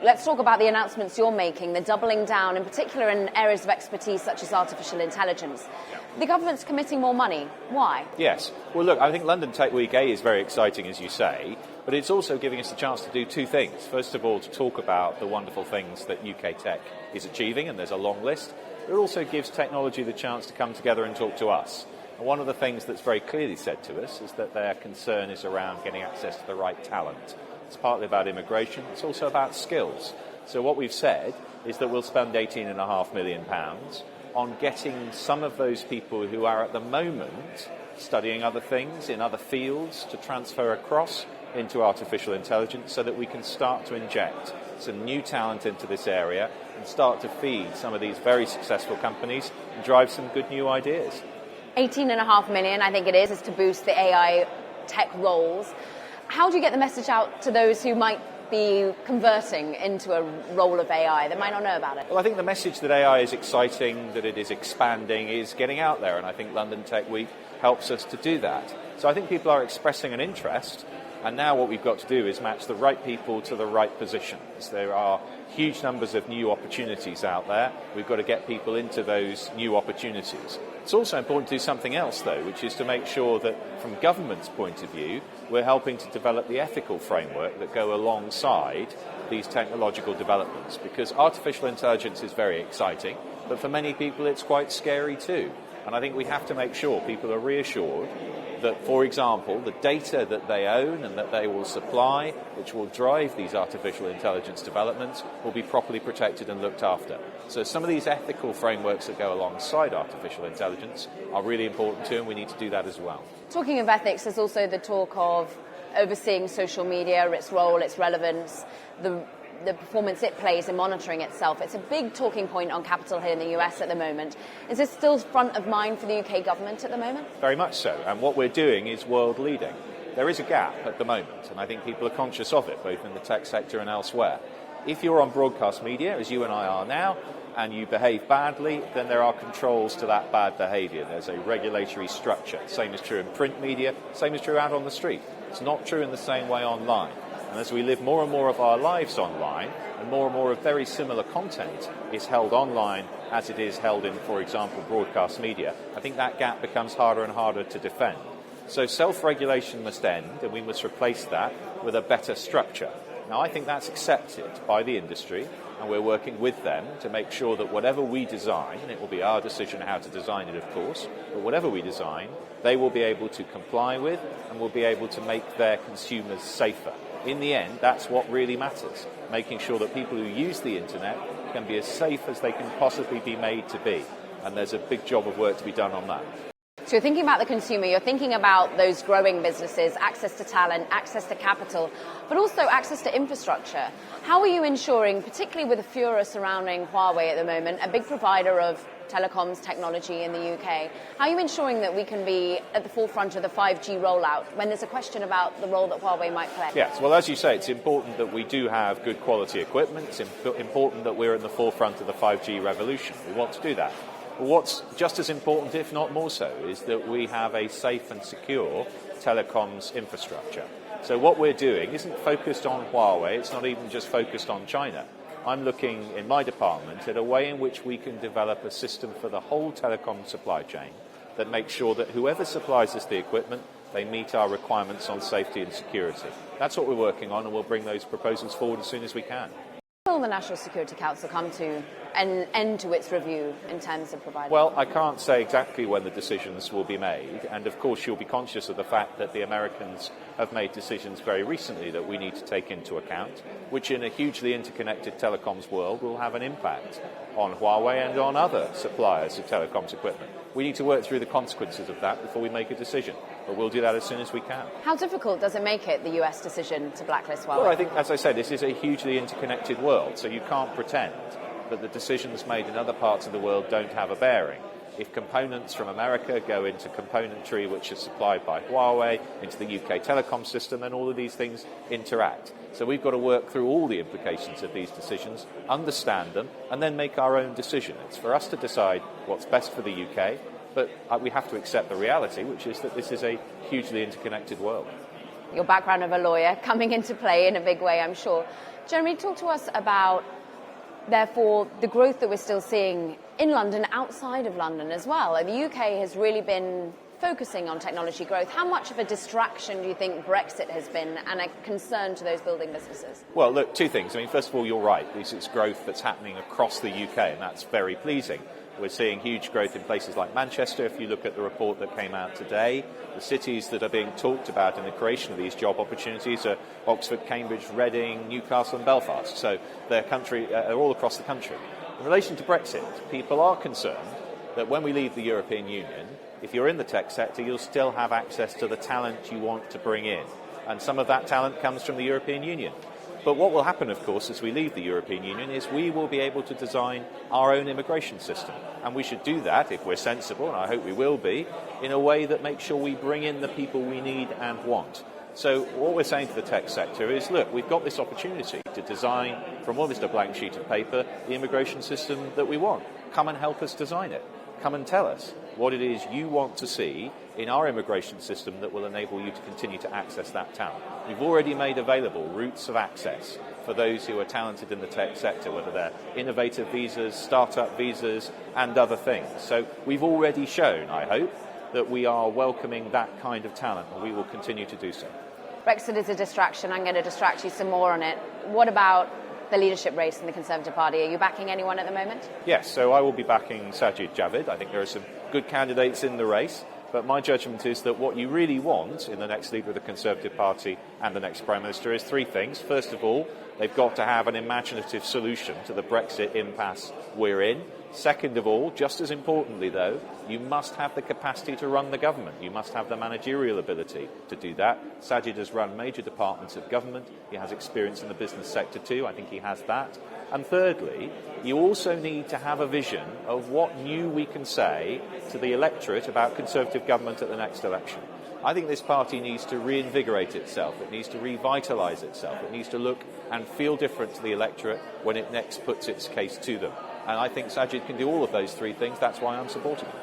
Let's talk about the announcements you're making, the doubling down, in particular in areas of expertise such as artificial intelligence. The government's committing more money. Why? Yes. Well, look, I think London Tech Week A is very exciting, as you say, but it's also giving us the chance to do two things. First of all, to talk about the wonderful things that UK tech is achieving, and there's a long list. It also gives technology the chance to come together and talk to us. And one of the things that's very clearly said to us is that their concern is around getting access to the right talent. It's partly about immigration, it's also about skills. So what we've said is that we'll spend £18.5 million on getting some of those people who are at the moment studying other things in other fields to transfer across into artificial intelligence so that we can start to inject some new talent into this area and start to feed some of these very successful companies and drive some good new ideas. 18.5 million, I think it is to boost the AI tech roles. How do you get the message out to those who might be converting into a role of AI that might not know about it? Well, I think the message that AI is exciting, that it is expanding, is getting out there, and I think London Tech Week helps us to do that. So I think people are expressing an interest, and now what we've got to do is match the right people to the right positions. There are huge numbers of new opportunities out there. We've got to get people into those new opportunities. It's also important to do something else, though, which is to make sure that from government's point of view, we're helping to develop the ethical framework that go alongside these technological developments, because artificial intelligence is very exciting, but for many people it's quite scary too. And I think we have to make sure people are reassured that, for example, the data that they own and that they will supply, which will drive these artificial intelligence developments, will be properly protected and looked after. So some of these ethical frameworks that go alongside artificial intelligence are really important too, and we need to do that as well. Talking of ethics, there's also the talk of overseeing social media, its role, its relevance, the performance it plays in monitoring itself. It's a big talking point on Capitol Hill in the US at the moment. Is this still front of mind for the UK government at the moment? Very much so, and what we're doing is world leading. There is a gap at the moment, and I think people are conscious of it, both in the tech sector and elsewhere. If you're on broadcast media, as you and I are now, and you behave badly, then there are controls to that bad behaviour. There's a regulatory structure. Same is true in print media, same is true out on the street. It's not true in the same way online. And as we live more and more of our lives online, and more of very similar content is held online as it is held in, for example, broadcast media, I think that gap becomes harder and harder to defend. So self-regulation must end, and we must replace that with a better structure. Now, I think that's accepted by the industry, and we're working with them to make sure that whatever we design, and it will be our decision how to design it, of course, but whatever we design, they will be able to comply with and will be able to make their consumers safer. In the end, that's what really matters, making sure that people who use the internet can be as safe as they can possibly be made to be. And there's a big job of work to be done on that. So you're thinking about the consumer, you're thinking about those growing businesses, access to talent, access to capital, but also access to infrastructure. How are you ensuring, particularly with the furor surrounding Huawei at the moment, a big provider of telecoms technology in the UK, how are you ensuring that we can be at the forefront of the 5G rollout when there's a question about the role that Huawei might play? Yes, well, as you say, it's important that we do have good quality equipment. It's important that we're in the forefront of the 5G revolution. We want to do that. But what's just as important, if not more so, is that we have a safe and secure telecoms infrastructure. So what we're doing isn't focused on Huawei, it's not even just focused on China. I'm looking in my department at a way in which we can develop a system for the whole telecom supply chain that makes sure that whoever supplies us the equipment, they meet our requirements on safety and security. That's what we're working on, and we'll bring those proposals forward as soon as we can. Will the National Security Council come to an end to its review in terms of providing? Well, I can't say exactly when the decisions will be made, and of course you'll be conscious of the fact that the Americans have made decisions very recently that we need to take into account, which in a hugely interconnected telecoms world will have an impact on Huawei and on other suppliers of telecoms equipment. We need to work through the consequences of that before we make a decision, but we'll do that as soon as we can. How difficult does it make it, the US decision to blacklist Huawei? Well, I think, as I said, this is a hugely interconnected world, so you can't pretend that the decisions made in other parts of the world don't have a bearing. If components from America go into componentry which is supplied by Huawei, into the UK telecom system, then all of these things interact. So we've got to work through all the implications of these decisions, understand them, and then make our own decision. It's for us to decide what's best for the UK, but we have to accept the reality, which is that this is a hugely interconnected world. Your background of a lawyer coming into play in a big way, I'm sure. Jeremy, talk to us about, therefore, the growth that we're still seeing in London, outside of London as well. The UK has really been focusing on technology growth. How much of a distraction do you think Brexit has been and a concern to those building businesses? Well, look, two things. I mean, first of all, you're right. This is growth that's happening across the UK, and that's very pleasing. We're seeing huge growth in places like Manchester. If you look at the report that came out today, the cities that are being talked about in the creation of these job opportunities are Oxford, Cambridge, Reading, Newcastle and Belfast. So they're all across the country. In relation to Brexit, people are concerned that when we leave the European Union, if you're in the tech sector, you'll still have access to the talent you want to bring in. And some of that talent comes from the European Union. But what will happen, of course, as we leave the European Union is we will be able to design our own immigration system. And we should do that, if we're sensible, and I hope we will be, in a way that makes sure we bring in the people we need and want. So what we're saying to the tech sector is, look, we've got this opportunity to design, from almost a blank sheet of paper, the immigration system that we want. Come and help us design it. Come and tell us what it is you want to see in our immigration system that will enable you to continue to access that talent. We've already made available routes of access for those who are talented in the tech sector, whether they're innovative visas, startup visas, and other things. So we've already shown, I hope, that we are welcoming that kind of talent, and we will continue to do so. Brexit is a distraction. I'm going to distract you some more on it. What about the leadership race in the Conservative Party? Are you backing anyone at the moment? Yes, so I will be backing Sajid Javid. I think there are some good candidates in the race, but my judgment is that what you really want in the next leader of the Conservative Party and the next Prime Minister is three things. First of all, they've got to have an imaginative solution to the Brexit impasse we're in. Second of all, just as importantly though, you must have the capacity to run the government. You must have the managerial ability to do that. Sajid has run major departments of government. He has experience in the business sector too. I think he has that. And thirdly, you also need to have a vision of what new we can say to the electorate about Conservative government at the next election. I think this party needs to reinvigorate itself. It needs to revitalise itself. It needs to look and feel different to the electorate when it next puts its case to them. And I think Sajid can do all of those three things. That's why I'm supporting him.